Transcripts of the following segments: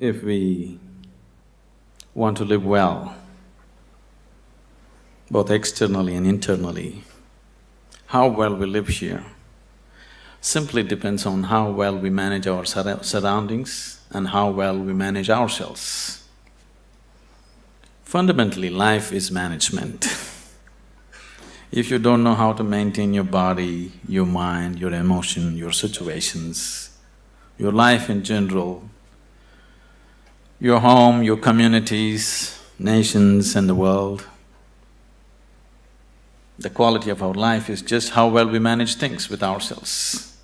if we want to live well, both externally and internally, how well we live here simply depends on how well we manage our surroundings and how well we manage ourselves. Fundamentally, life is management. If you don't know how to maintain your body, your mind, your emotion, your situations, your life in general, your home, your communities, nations and the world, the quality of our life is just how well we manage things with ourselves.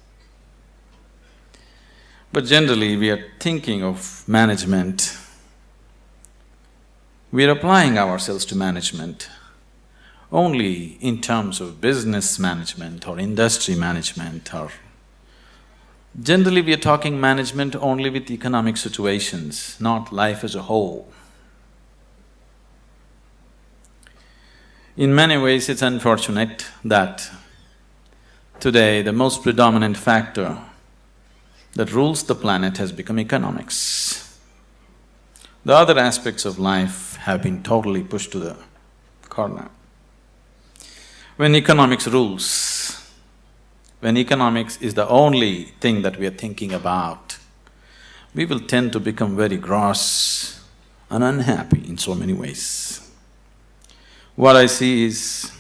But generally, we are thinking of management, we are applying ourselves to management only in terms of business management or industry management, or generally we are talking management only with economic situations, not life as a whole. In many ways, it's unfortunate that today the most predominant factor that rules the planet has become economics. The other aspects of life have been totally pushed to the corner. When economics rules, when economics is the only thing that we are thinking about, we will tend to become very gross and unhappy in so many ways. What I see is,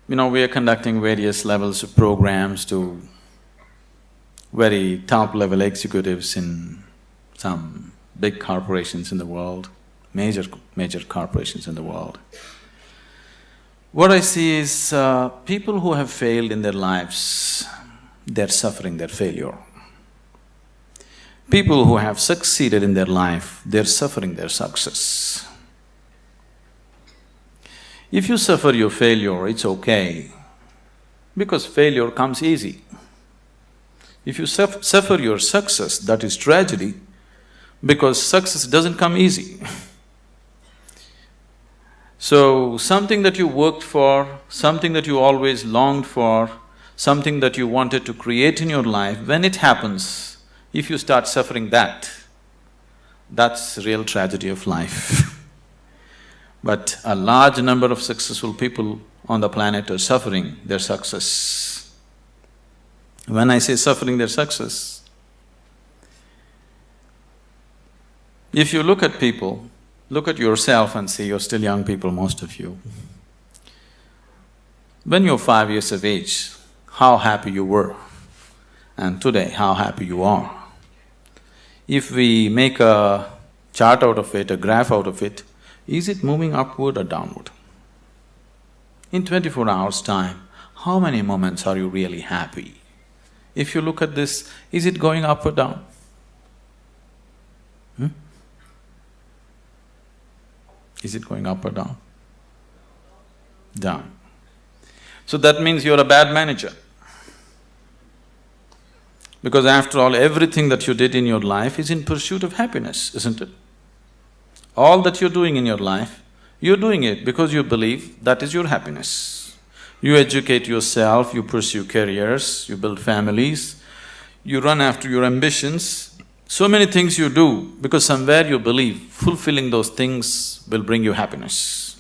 we are conducting various levels of programs to very top-level executives in some big corporations in the world, major corporations in the world. What I see is people who have failed in their lives, they're suffering their failure. People who have succeeded in their life, they're suffering their success. If you suffer your failure, it's okay, because failure comes easy. If you suffer your success, that is tragedy, because success doesn't come easy. So, something that you worked for, something that you always longed for, something that you wanted to create in your life, when it happens, if you start suffering that, that's the real tragedy of life. But a large number of successful people on the planet are suffering their success. When I say suffering their success, if you look at people, look at yourself and see, you're still young people, most of you. When you're 5 years of age, how happy you were, and today, how happy you are. If we make a chart out of it, a graph out of it, is it moving upward or downward? In 24 hours' time, how many moments are you really happy? If you look at this, is it going up or down? Is it going up or down? Down. So that means you're a bad manager. Because after all, everything that you did in your life is in pursuit of happiness, isn't it? All that you're doing in your life, you're doing it because you believe that is your happiness. You educate yourself, you pursue careers, you build families, you run after your ambitions. So many things you do because somewhere you believe fulfilling those things will bring you happiness.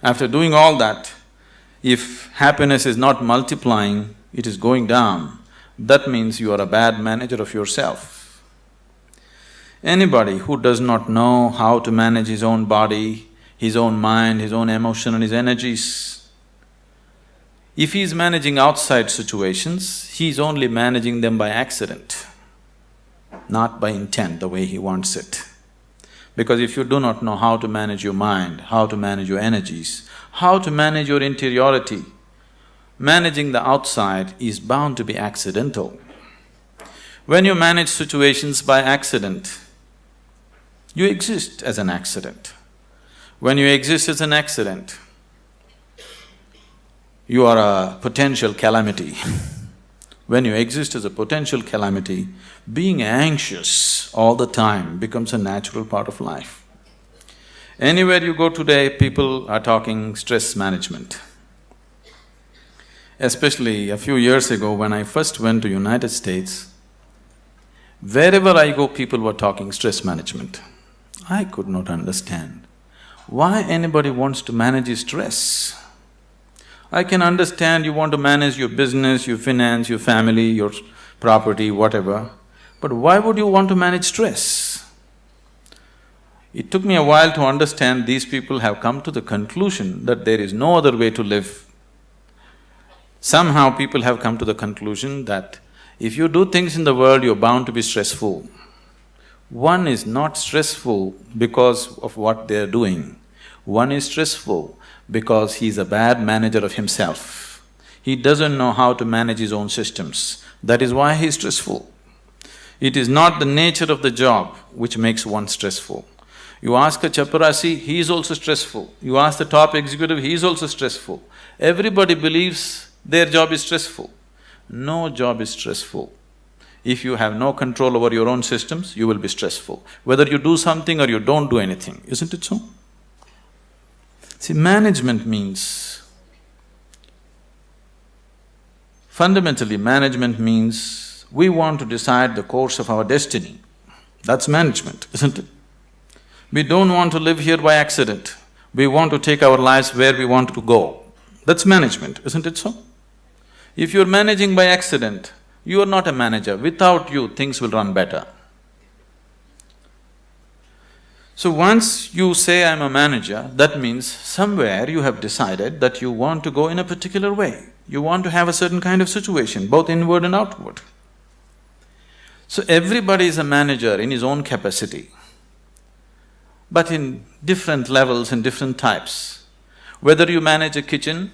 After doing all that, if happiness is not multiplying, it is going down, that means you are a bad manager of yourself. Anybody who does not know how to manage his own body, his own mind, his own emotion and his energies, if he is managing outside situations, he is only managing them by accident, not by intent, the way he wants it. Because if you do not know how to manage your mind, how to manage your energies, how to manage your interiority, managing the outside is bound to be accidental. When you manage situations by accident, you exist as an accident. When you exist as an accident, you are a potential calamity. When you exist as a potential calamity, being anxious all the time becomes a natural part of life. Anywhere you go today, people are talking stress management. Especially a few years ago when I first went to United States, wherever I go, people were talking stress management. I could not understand why anybody wants to manage his stress. I can understand you want to manage your business, your finance, your family, your property, whatever, but why would you want to manage stress? It took me a while to understand these people have come to the conclusion that there is no other way to live. Somehow people have come to the conclusion that if you do things in the world, you're bound to be stressful. One is not stressful because of what they're doing. One is stressful because he's a bad manager of himself. He doesn't know how to manage his own systems. That is why he's stressful. It is not the nature of the job which makes one stressful. You ask a chaparasi, he is also stressful. You ask the top executive, he is also stressful. Everybody believes their job is stressful. No job is stressful. If you have no control over your own systems, you will be stressful. Whether you do something or you don't do anything, isn't it so? See, management means… fundamentally, management means we want to decide the course of our destiny. That's management, isn't it? We don't want to live here by accident. We want to take our lives where we want to go. That's management, isn't it so? If you're managing by accident, you are not a manager. Without you, things will run better. So once you say, I'm a manager, that means somewhere you have decided that you want to go in a particular way. You want to have a certain kind of situation, both inward and outward. So everybody is a manager in his own capacity, but in different levels and different types. Whether you manage a kitchen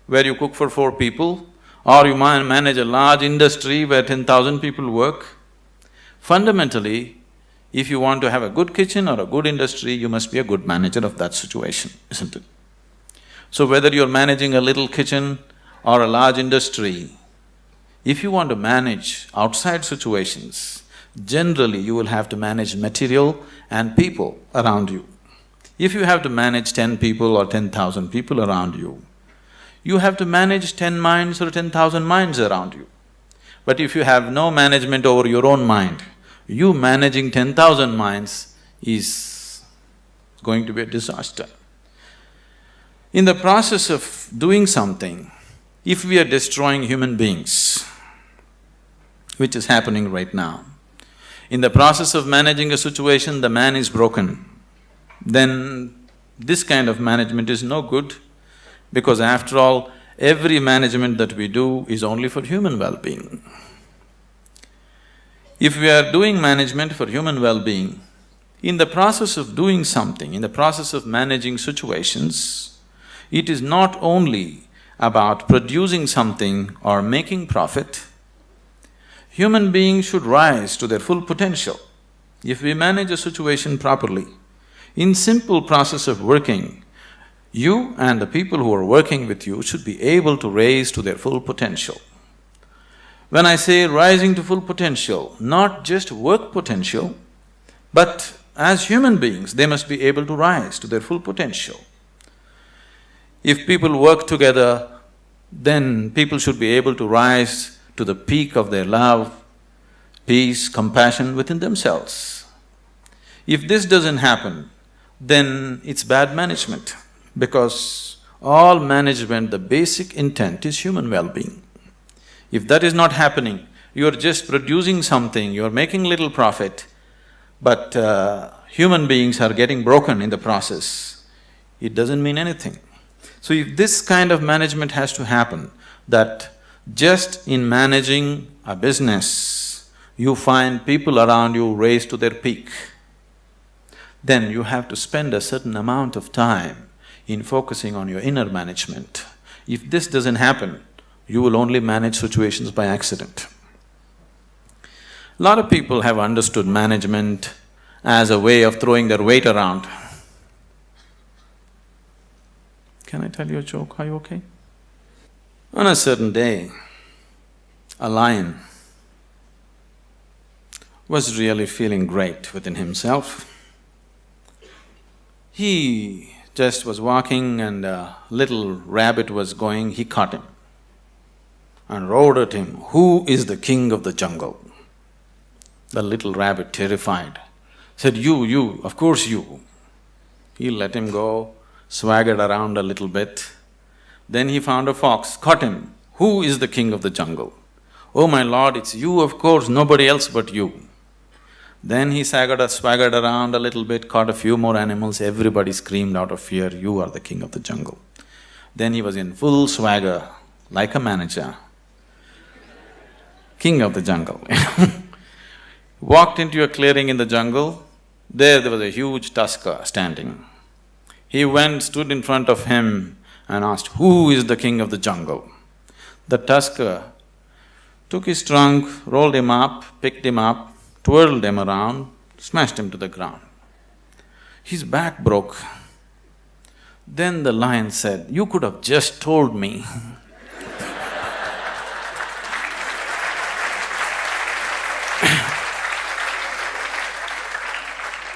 where you cook for 4 people, or you manage a large industry where 10,000 people work, fundamentally, if you want to have a good kitchen or a good industry, you must be a good manager of that situation, isn't it? So whether you're managing a little kitchen or a large industry, if you want to manage outside situations, generally you will have to manage material and people around you. If you have to manage 10 people or 10,000 people around you, you have to manage 10 minds or 10,000 minds around you. But if you have no management over your own mind, you managing 10,000 minds is going to be a disaster. In the process of doing something, if we are destroying human beings, which is happening right now, in the process of managing a situation, the man is broken, then this kind of management is no good, because after all, every management that we do is only for human well-being. If we are doing management for human well-being, in the process of doing something, in the process of managing situations, it is not only about producing something or making profit. Human beings should rise to their full potential. If we manage a situation properly, in simple process of working, you and the people who are working with you should be able to raise to their full potential. When I say rising to full potential, not just work potential, but as human beings, they must be able to rise to their full potential. If people work together, then people should be able to rise to the peak of their love, peace, compassion within themselves. If this doesn't happen, then it's bad management, because all management, the basic intent is human well-being. If that is not happening, you're just producing something, you're making little profit, but human beings are getting broken in the process, it doesn't mean anything. So if this kind of management has to happen, that just in managing a business, you find people around you raise to their peak, then you have to spend a certain amount of time in focusing on your inner management. If this doesn't happen, you will only manage situations by accident. A lot of people have understood management as a way of throwing their weight around. Can I tell you a joke? Are you okay? On a certain day, a lion was really feeling great within himself. He just was walking and a little rabbit was going, he caught him. and roared at him, "Who is the king of the jungle?" The little rabbit, terrified, said, You, of course you." He let him go, swaggered around a little bit. Then he found a fox, caught him. "Who is the king of the jungle?" "Oh my lord, it's you, of course, nobody else but you." Then he swaggered around a little bit, caught a few more animals, everybody screamed out of fear, "You are the king of the jungle." Then he was in full swagger, like a manager, king of the jungle. Walked into a clearing in the jungle, there was a huge tusker standing. He went, stood in front of him and asked, "Who is the king of the jungle?" The tusker took his trunk, rolled him up, picked him up, twirled him around, smashed him to the ground. His back broke. Then the lion said, "You could have just told me."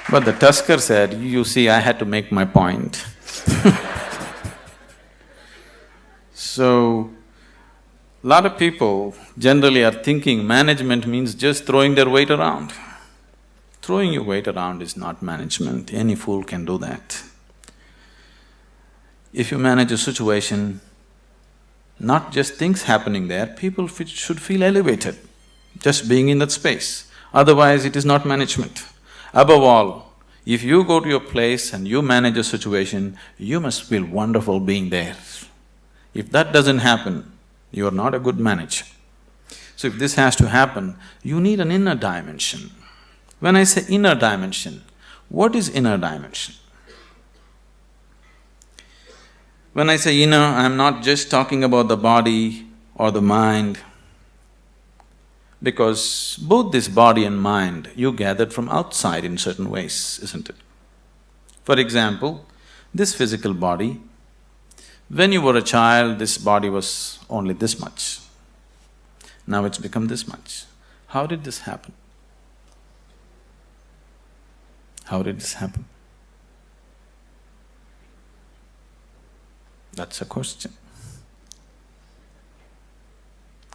But the tusker said, "You see, I had to make my point." So, lot of people generally are thinking management means just throwing their weight around. Throwing your weight around is not management, any fool can do that. If you manage a situation, not just things happening there, people should feel elevated just being in that space, otherwise it is not management. Above all, if you go to your place and you manage a situation, you must feel wonderful being there. If that doesn't happen, you are not a good manager. So if this has to happen, you need an inner dimension. When I say inner dimension, what is inner dimension? When I say inner, I'm not just talking about the body or the mind, because both this body and mind you gathered from outside in certain ways, isn't it? For example, this physical body, when you were a child, this body was only this much. Now it's become this much. How did this happen? How did this happen? That's a question.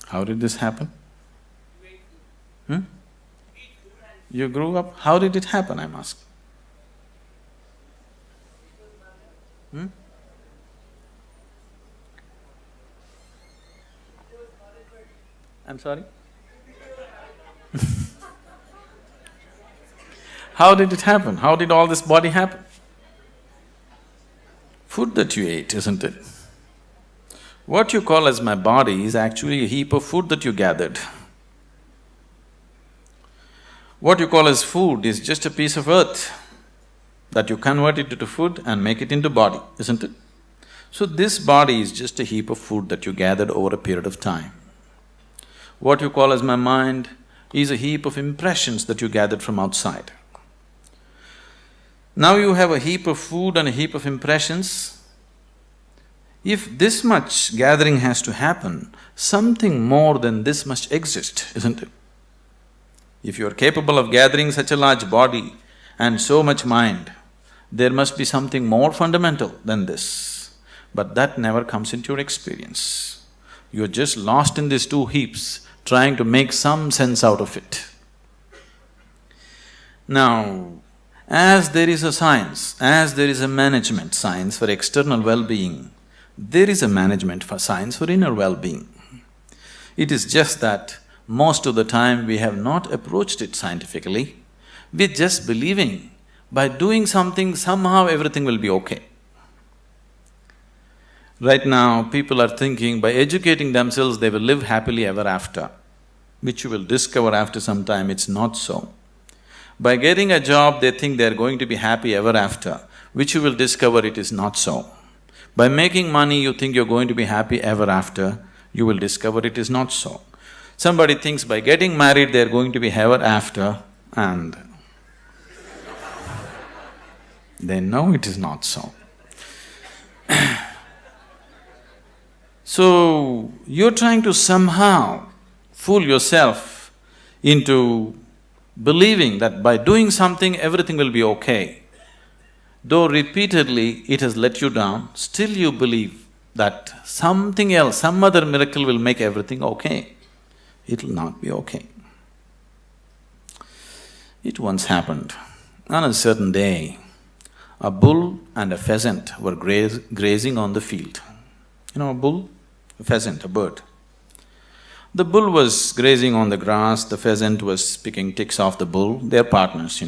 How did this happen? You grew up, how did it happen, I'm asking? I'm sorry? How did it happen? How did all this body happen? Food that you ate, isn't it? What you call as my body is actually a heap of food that you gathered. What you call as food is just a piece of earth that you convert it into food and make it into body, isn't it? So this body is just a heap of food that you gathered over a period of time. What you call as my mind is a heap of impressions that you gathered from outside. Now you have a heap of food and a heap of impressions. If this much gathering has to happen, something more than this must exist, isn't it? If you are capable of gathering such a large body and so much mind, there must be something more fundamental than this. But that never comes into your experience. You're just lost in these two heaps, trying to make some sense out of it. Now, as there is a science, as there is a management science for external well-being, there is a management for science for inner well-being. It is just that most of the time we have not approached it scientifically, we're just believing by doing something somehow everything will be okay. Right now, people are thinking by educating themselves they will live happily ever after, which you will discover after some time it's not so. By getting a job, they think they're going to be happy ever after, which you will discover it is not so. By making money, you think you're going to be happy ever after, you will discover it is not so. Somebody thinks by getting married they're going to be ever after, and they know it is not so. So, you're trying to somehow fool yourself into believing that by doing something everything will be okay. Though repeatedly it has let you down, still you believe that something else, some other miracle will make everything okay. It'll not be okay. It once happened. On a certain day, a bull and a pheasant were grazing on the field. You know a bull? A pheasant, a bird. The bull was grazing on the grass, the pheasant was picking ticks off the bull, they're partners,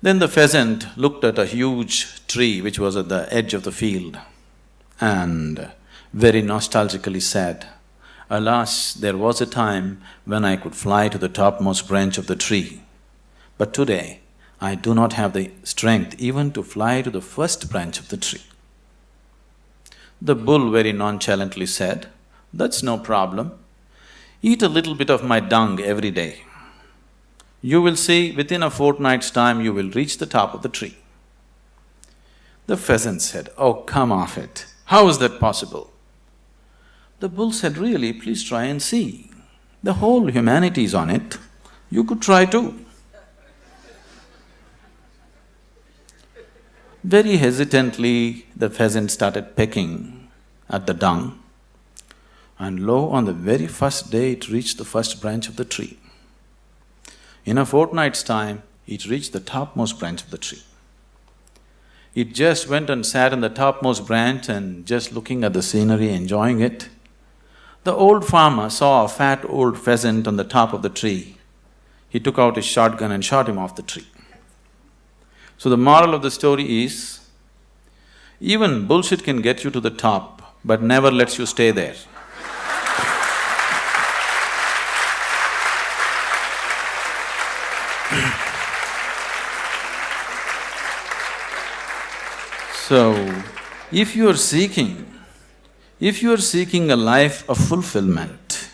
Then the pheasant looked at a huge tree which was at the edge of the field and very nostalgically said, "Alas, there was a time when I could fly to the topmost branch of the tree, but today I do not have the strength even to fly to the first branch of the tree." The bull very nonchalantly said, "That's no problem. Eat a little bit of my dung every day. You will see, within a fortnight's time you will reach the top of the tree." The pheasant said, "Oh, come off it. How is that possible?" The bull said, "Really, please try and see. The whole humanity is on it. You could try too." Very hesitantly, the pheasant started pecking at the dung, and lo, on the very first day it reached the first branch of the tree. In a fortnight's time, it reached the topmost branch of the tree. It just went and sat on the topmost branch and just looking at the scenery, enjoying it. The old farmer saw a fat old pheasant on the top of the tree. He took out his shotgun and shot him off the tree. So the moral of the story is, even bullshit can get you to the top, but never lets you stay there. So, if you are seeking a life of fulfillment,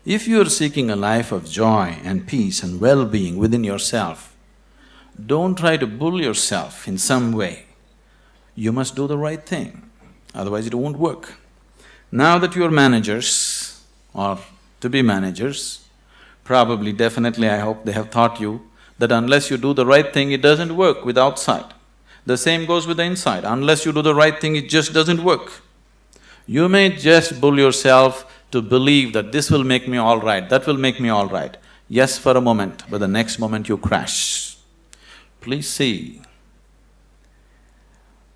if you are seeking a life of joy and peace and well-being within yourself, don't try to bull yourself in some way. You must do the right thing, otherwise it won't work. Now that you are managers or to be managers, probably, definitely, I hope they have taught you that unless you do the right thing, it doesn't work with outside. The same goes with the inside. Unless you do the right thing, it just doesn't work. You may just bull yourself to believe that this will make me all right, that will make me all right. Yes, for a moment, but the next moment you crash. Please see,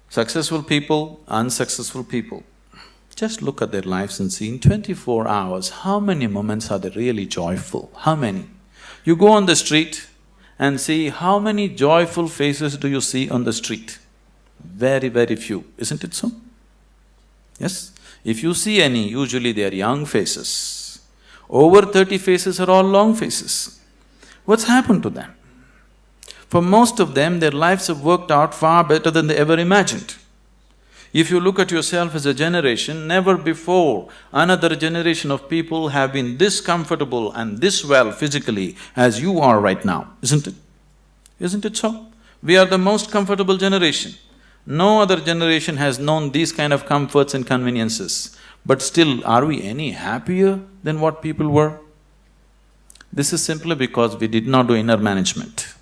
successful people, unsuccessful people, just look at their lives and see in 24 hours, how many moments are they really joyful? How many? You go on the street and see how many joyful faces do you see on the street? Very, very few, isn't it so? Yes? If you see any, usually they are young faces. Over 30 faces are all long faces. What's happened to them? For most of them, their lives have worked out far better than they ever imagined. If you look at yourself as a generation, never before another generation of people have been this comfortable and this well physically as you are right now, isn't it? Isn't it so? We are the most comfortable generation. No other generation has known these kind of comforts and conveniences. But still, are we any happier than what people were? This is simply because we did not do inner management.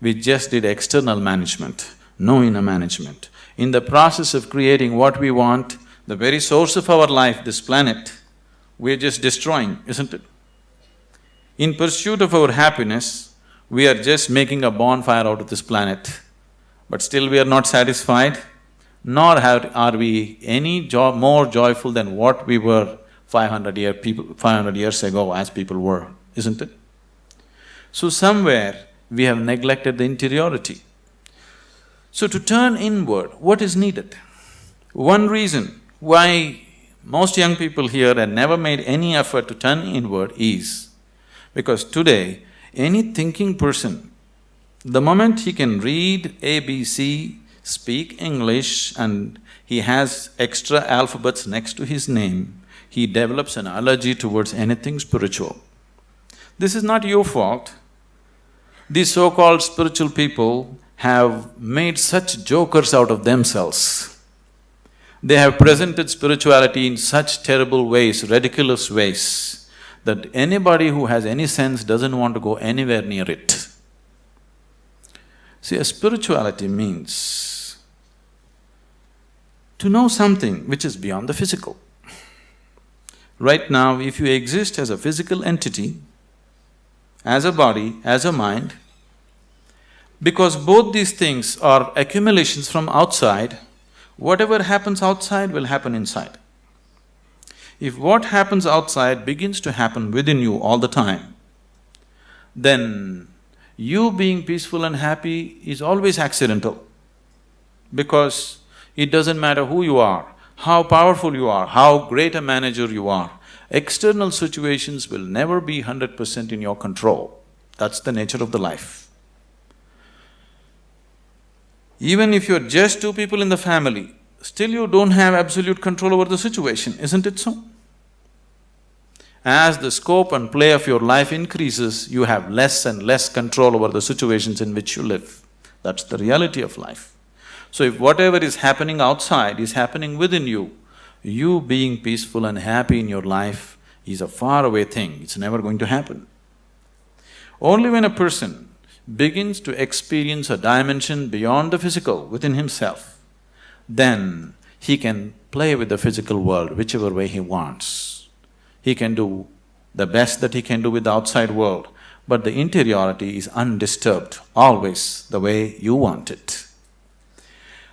We just did external management, no inner management. In the process of creating what we want, the very source of our life, this planet, we're just destroying, isn't it? In pursuit of our happiness, we are just making a bonfire out of this planet, but still we are not satisfied, nor are we any more joyful than what we were 500 years ago as people were, isn't it? So somewhere we have neglected the interiority. So to turn inward, what is needed? One reason why most young people here have never made any effort to turn inward is because today, any thinking person, the moment he can read ABC, speak English and he has extra alphabets next to his name, he develops an allergy towards anything spiritual. This is not your fault. These so-called spiritual people have made such jokers out of themselves. They have presented spirituality in such terrible ways, ridiculous ways, that anybody who has any sense doesn't want to go anywhere near it. See, a spirituality means to know something which is beyond the physical. Right now, if you exist as a physical entity, as a body, as a mind, because both these things are accumulations from outside, whatever happens outside will happen inside. If what happens outside begins to happen within you all the time, then you being peaceful and happy is always accidental, because it doesn't matter who you are, how powerful you are, how great a manager you are, external situations will never be 100% in your control. That's the nature of the life. Even if you're just two people in the family, still you don't have absolute control over the situation, isn't it so? As the scope and play of your life increases, you have less and less control over the situations in which you live. That's the reality of life. So if whatever is happening outside is happening within you, you being peaceful and happy in your life is a faraway thing, it's never going to happen. Only when a person begins to experience a dimension beyond the physical within himself, then he can play with the physical world whichever way he wants. He can do the best that he can do with the outside world, but the interiority is undisturbed, always the way you want it.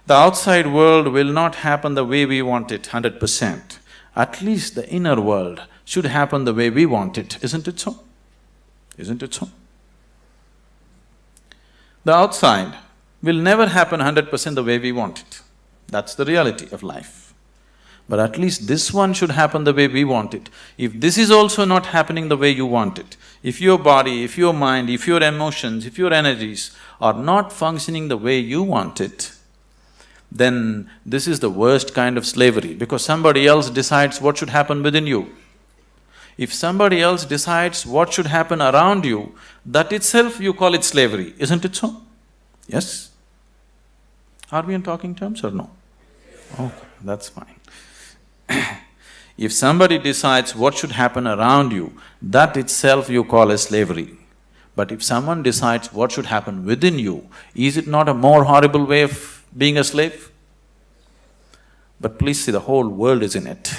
The outside world will not happen the way we want it 100%. At least the inner world should happen the way we want it, isn't it so? Isn't it so? The outside will never happen 100% the way we want it. That's the reality of life. But at least this one should happen the way we want it. If this is also not happening the way you want it, if your body, if your mind, if your emotions, if your energies are not functioning the way you want it, then this is the worst kind of slavery, because somebody else decides what should happen within you. If somebody else decides what should happen around you, that itself you call it slavery, isn't it so? Yes? Are we in talking terms or no? Okay, that's fine. If somebody decides what should happen around you, that itself you call as slavery. But if someone decides what should happen within you, is it not a more horrible way of being a slave? But please see, the whole world is in it.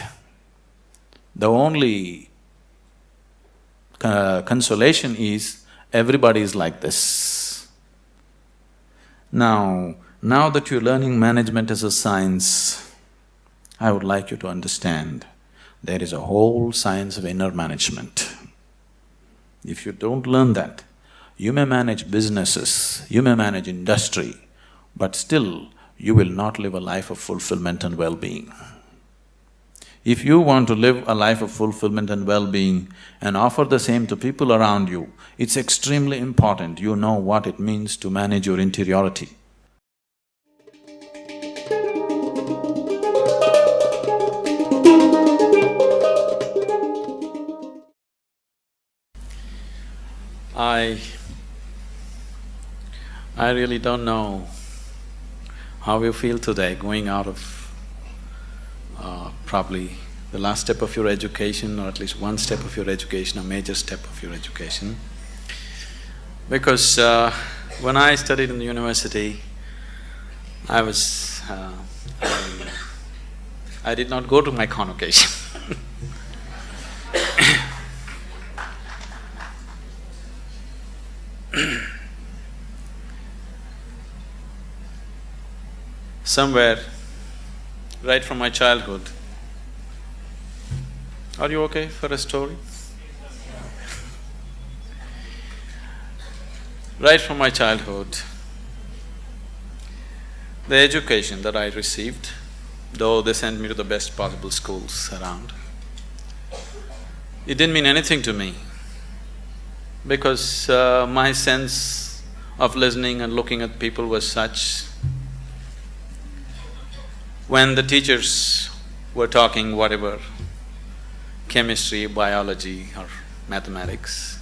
The only consolation is everybody is like this. Now that you're learning management as a science, I would like you to understand there is a whole science of inner management. If you don't learn that, you may manage businesses, you may manage industry, but still you will not live a life of fulfillment and well-being. If you want to live a life of fulfillment and well-being and offer the same to people around you, it's extremely important you know what it means to manage your interiority. I really don't know how you feel today going out of probably the last step of your education, or at least one step of your education, a major step of your education. Because when I studied in the university, I did not go to my convocation. Somewhere, right from my childhood. Are you okay for a story? Right from my childhood, the education that I received, though they sent me to the best possible schools around, it didn't mean anything to me, because my sense of listening and looking at people was such. When the teachers were talking whatever, chemistry, biology or mathematics,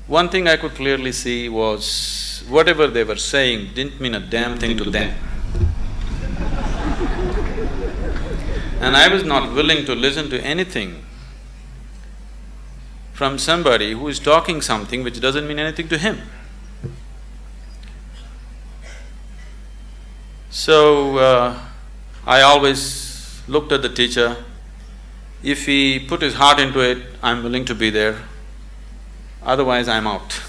one thing I could clearly see was whatever they were saying didn't mean a damn thing to them. And I was not willing to listen to anything from somebody who is talking something which doesn't mean anything to him. So, I always looked at the teacher. If he put his heart into it, I'm willing to be there. Otherwise, I'm out.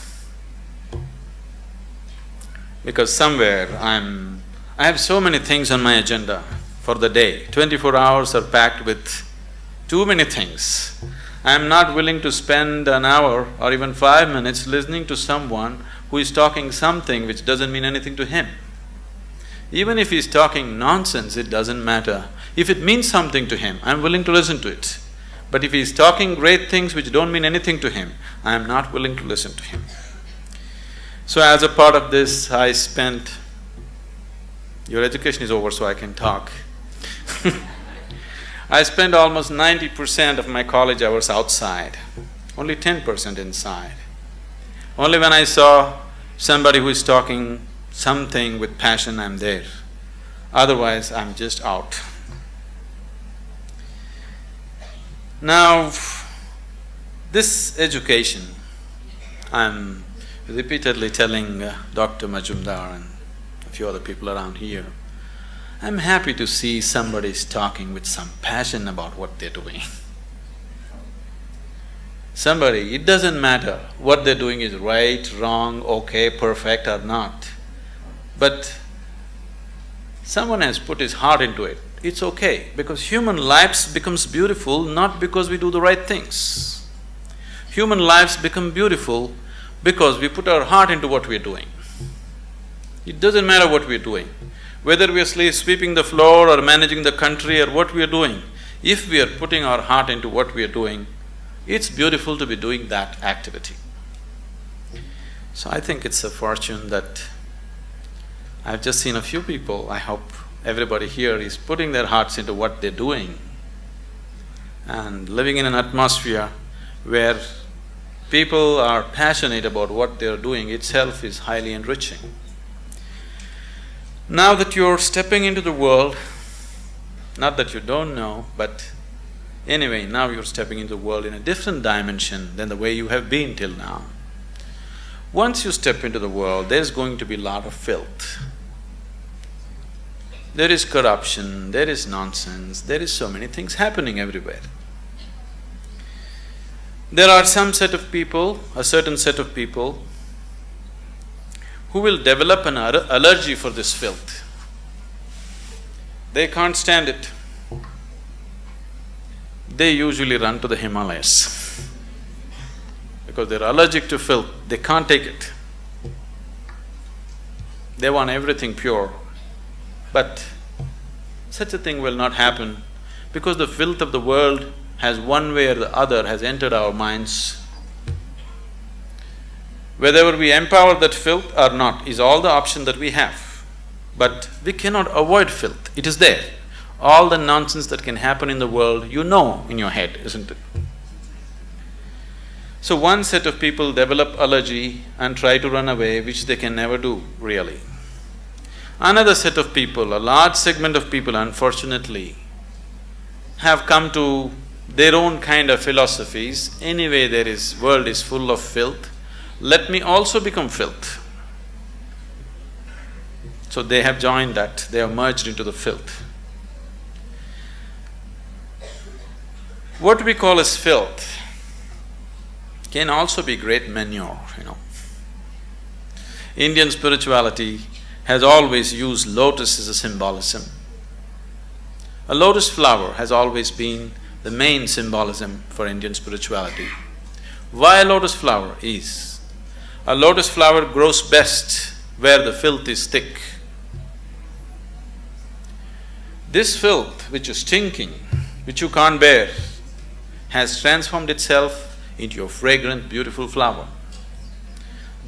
Because somewhere I have so many things on my agenda for the day. 24 hours are packed with too many things. I'm not willing to spend an hour or even 5 minutes listening to someone who is talking something which doesn't mean anything to him. Even if he's talking nonsense, it doesn't matter. If it means something to him, I'm willing to listen to it. But if he's talking great things which don't mean anything to him, I am not willing to listen to him. So as a part of this, I spent… Your education is over, so I can talk. I spent almost 90% of my college hours outside, only 10% inside. Only when I saw somebody who is talking something with passion, I'm there. Otherwise, I'm just out. Now, this education, I'm repeatedly telling Dr. Majumdar and a few other people around here, I'm happy to see somebody's talking with some passion about what they're doing. Somebody, it doesn't matter what they're doing is right, wrong, okay, perfect or not. But someone has put his heart into it, it's okay, because human lives becomes beautiful not because we do the right things. Human lives become beautiful because we put our heart into what we're doing. It doesn't matter what we're doing, whether we are sweeping the floor or managing the country or what we are doing, if we are putting our heart into what we are doing, it's beautiful to be doing that activity. So I think it's a fortune that I've just seen a few people, I hope everybody here is putting their hearts into what they're doing and living in an atmosphere where people are passionate about what they're doing itself is highly enriching. Now that you're stepping into the world, not that you don't know, but anyway, now you're stepping into the world in a different dimension than the way you have been till now. Once you step into the world, there's going to be a lot of filth. There is corruption, there is nonsense, there is so many things happening everywhere. There are some set of people, a certain set of people, who will develop an allergy for this filth. They can't stand it. They usually run to the Himalayas because they're allergic to filth, they can't take it. They want everything pure. But such a thing will not happen because the filth of the world has one way or the other has entered our minds. Whether we empower that filth or not is all the option that we have. But we cannot avoid filth, it is there. All the nonsense that can happen in the world, you know in your head, isn't it? So one set of people develop allergy and try to run away, which they can never do, really. Another set of people, a large segment of people, unfortunately, have come to their own kind of philosophies. Anyway, world is full of filth, let me also become filth. So they have joined that, they have merged into the filth. What we call as filth can also be great manure, Indian spirituality has always used lotus as a symbolism. A lotus flower has always been the main symbolism for Indian spirituality. Why a lotus flower is? A lotus flower grows best where the filth is thick. This filth which is stinking, which you can't bear, has transformed itself into a fragrant, beautiful flower.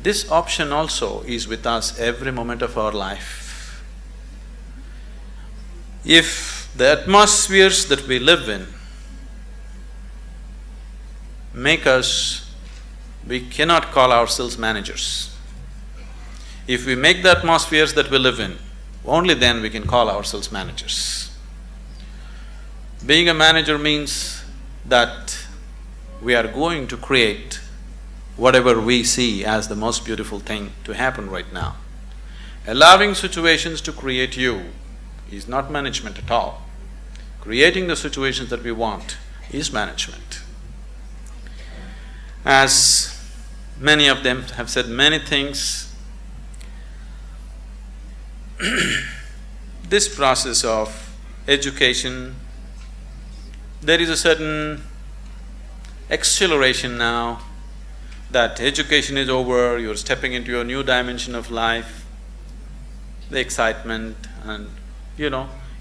This option also is with us every moment of our life. If the atmospheres that we live in make us… we cannot call ourselves managers. If we make the atmospheres that we live in, only then we can call ourselves managers. Being a manager means that we are going to create whatever we see as the most beautiful thing to happen right now. Allowing situations to create you is not management at all. Creating the situations that we want is management. As many of them have said many things, this process of education, there is a certain acceleration now that education is over, you're stepping into a new dimension of life, the excitement, and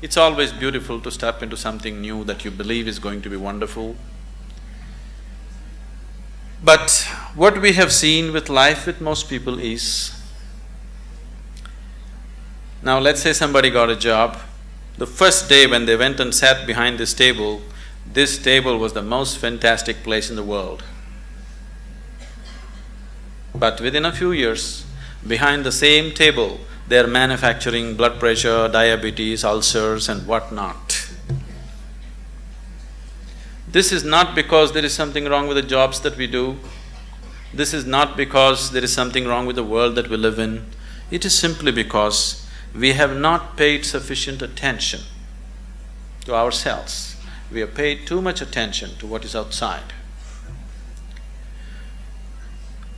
it's always beautiful to step into something new that you believe is going to be wonderful. But what we have seen with life with most people is, now let's say somebody got a job, the first day when they went and sat behind this table was the most fantastic place in the world. But within a few years, behind the same table, they're manufacturing blood pressure, diabetes, ulcers and whatnot. This is not because there is something wrong with the jobs that we do. This is not because there is something wrong with the world that we live in. It is simply because we have not paid sufficient attention to ourselves. We have paid too much attention to what is outside.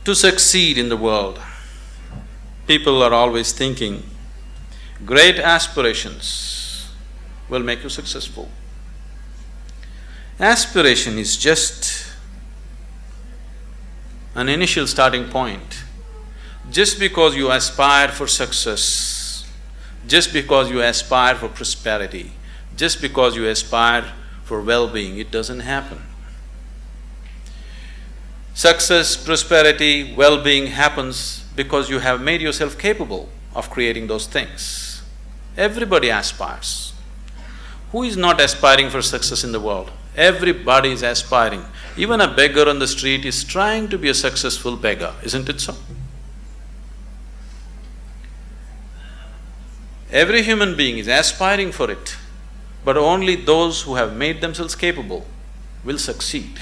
To succeed in the world, people are always thinking, great aspirations will make you successful. Aspiration is just an initial starting point. Just because you aspire for success, just because you aspire for prosperity, just because you aspire for well-being, it doesn't happen. Success, prosperity, well-being happens because you have made yourself capable of creating those things. Everybody aspires. Who is not aspiring for success in the world? Everybody is aspiring. Even a beggar on the street is trying to be a successful beggar, isn't it so? Every human being is aspiring for it, but only those who have made themselves capable will succeed.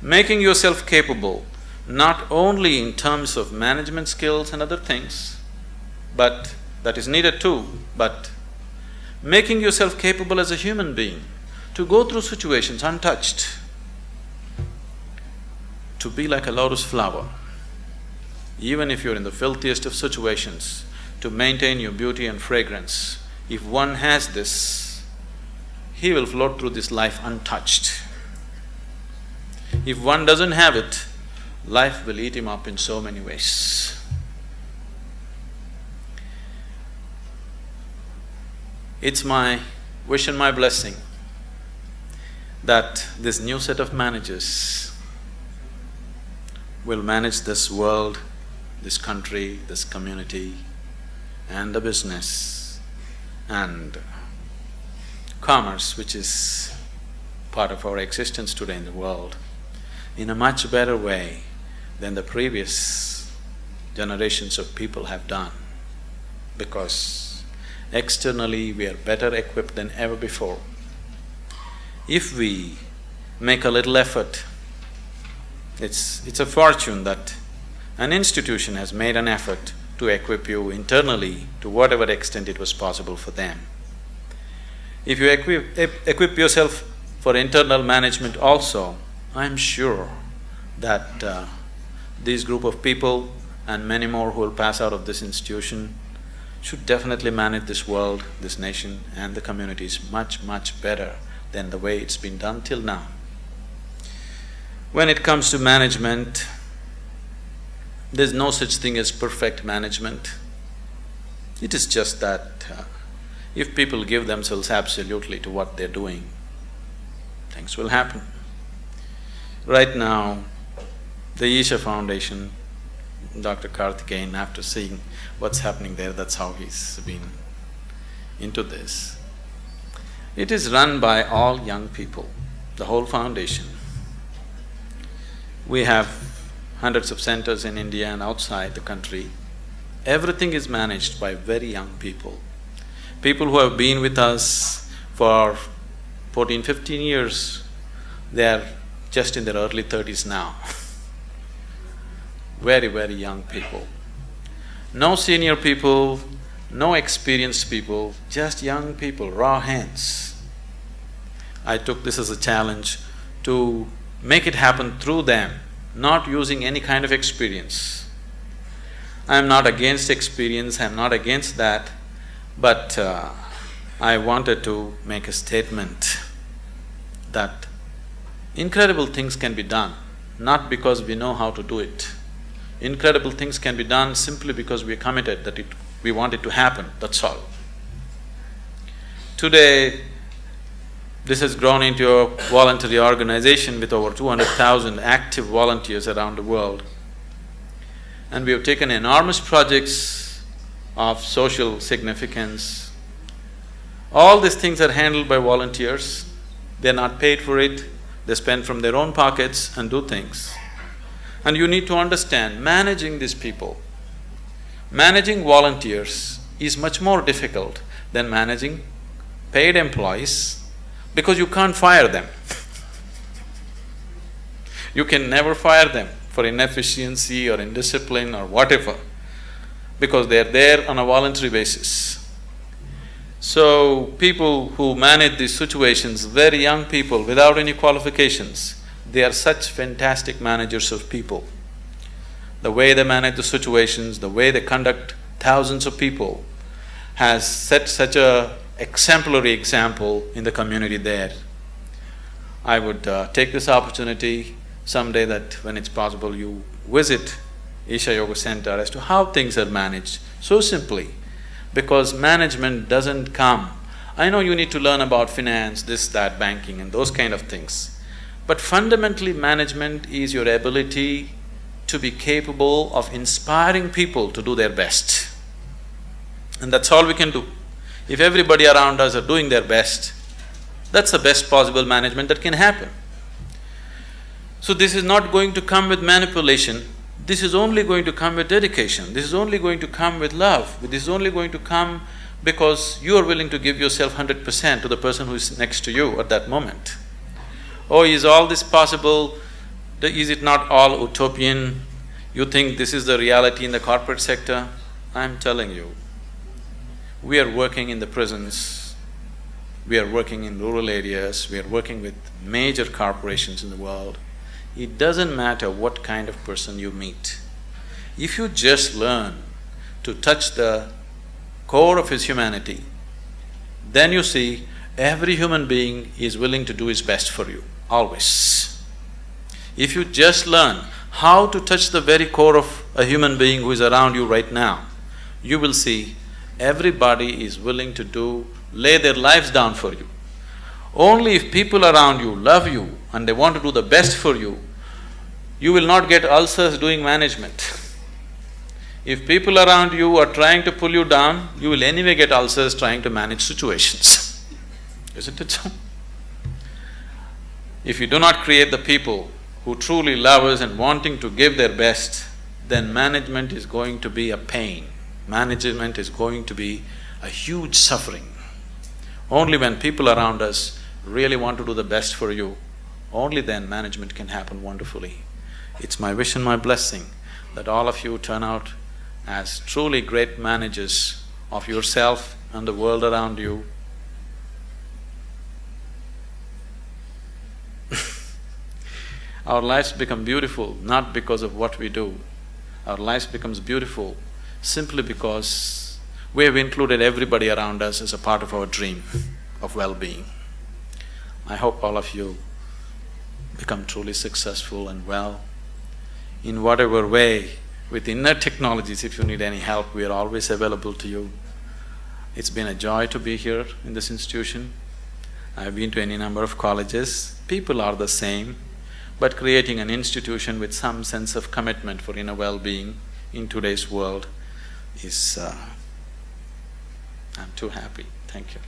Making yourself capable not only in terms of management skills and other things, but that is needed too, but making yourself capable as a human being to go through situations untouched, to be like a lotus flower, even if you're in the filthiest of situations, to maintain your beauty and fragrance. If one has this, he will float through this life untouched. If one doesn't have it, life will eat him up in so many ways. It's my wish and my blessing that this new set of managers will manage this world, this country, this community, and the business and commerce, which is part of our existence today in the world, in a much better way than the previous generations of people have done, because externally we are better equipped than ever before. If we make a little effort, it's a fortune that an institution has made an effort to equip you internally to whatever extent it was possible for them. If you equip yourself for internal management also, I'm sure that this group of people and many more who will pass out of this institution should definitely manage this world, this nation and the communities much, much better than the way it's been done till now. When it comes to management, there's no such thing as perfect management. It is just that if people give themselves absolutely to what they're doing, things will happen. Right now, the Isha Foundation, Dr. Karthikeyan, after seeing what's happening there, that's how he's been into this. It is run by all young people, the whole foundation. We have hundreds of centers in India and outside the country. Everything is managed by very young people. People who have been with us for 14, 15 years, they are just in their early 30s now. Very, very young people. No senior people, no experienced people, just young people, raw hands. I took this as a challenge to make it happen through them, not using any kind of experience. I'm not against experience, I'm not against that, but I wanted to make a statement that incredible things can be done, not because we know how to do it. Incredible things can be done simply because we are committed that we want it to happen, that's all. Today, this has grown into a voluntary organization with over 200,000 active volunteers around the world. And we have taken enormous projects of social significance. All these things are handled by volunteers. They're not paid for it, they spend from their own pockets and do things. And you need to understand, managing these people, managing volunteers is much more difficult than managing paid employees because you can't fire them. You can never fire them for inefficiency or indiscipline or whatever, because they're there on a voluntary basis. So, people who manage these situations, very young people without any qualifications, they are such fantastic managers of people. The way they manage the situations, the way they conduct thousands of people has set such a exemplary example in the community there. I would take this opportunity someday that when it's possible you visit Isha Yoga Center as to how things are managed, so simply, because management doesn't come… I know you need to learn about finance, this, that, banking and those kind of things, but fundamentally management is your ability to be capable of inspiring people to do their best. And that's all we can do. If everybody around us are doing their best, that's the best possible management that can happen. So this is not going to come with manipulation, this is only going to come with dedication, this is only going to come with love, this is only going to come because you are willing to give yourself 100% to the person who is next to you at that moment. Oh, is all this possible? Is it not all utopian? You think this is the reality in the corporate sector? I'm telling you, we are working in the prisons, we are working in rural areas, we are working with major corporations in the world. It doesn't matter what kind of person you meet. If you just learn to touch the core of his humanity, then you see every human being is willing to do his best for you, always. If you just learn how to touch the very core of a human being who is around you right now, you will see everybody is willing to lay their lives down for you. Only if people around you love you and they want to do the best for you, you will not get ulcers doing management. If people around you are trying to pull you down, you will anyway get ulcers trying to manage situations. Isn't it so? If you do not create the people who truly love us and wanting to give their best, then management is going to be a pain. Management is going to be a huge suffering. Only when people around us really want to do the best for you, only then management can happen wonderfully. It's my wish and my blessing that all of you turn out as truly great managers of yourself and the world around you. Our lives become beautiful not because of what we do. Our lives becomes beautiful simply because we have included everybody around us as a part of our dream of well-being. I hope all of you become truly successful and well. In whatever way, with inner technologies, if you need any help, we are always available to you. It's been a joy to be here in this institution. I've been to any number of colleges. People are the same, but creating an institution with some sense of commitment for inner well-being in today's world is… I'm too happy. Thank you.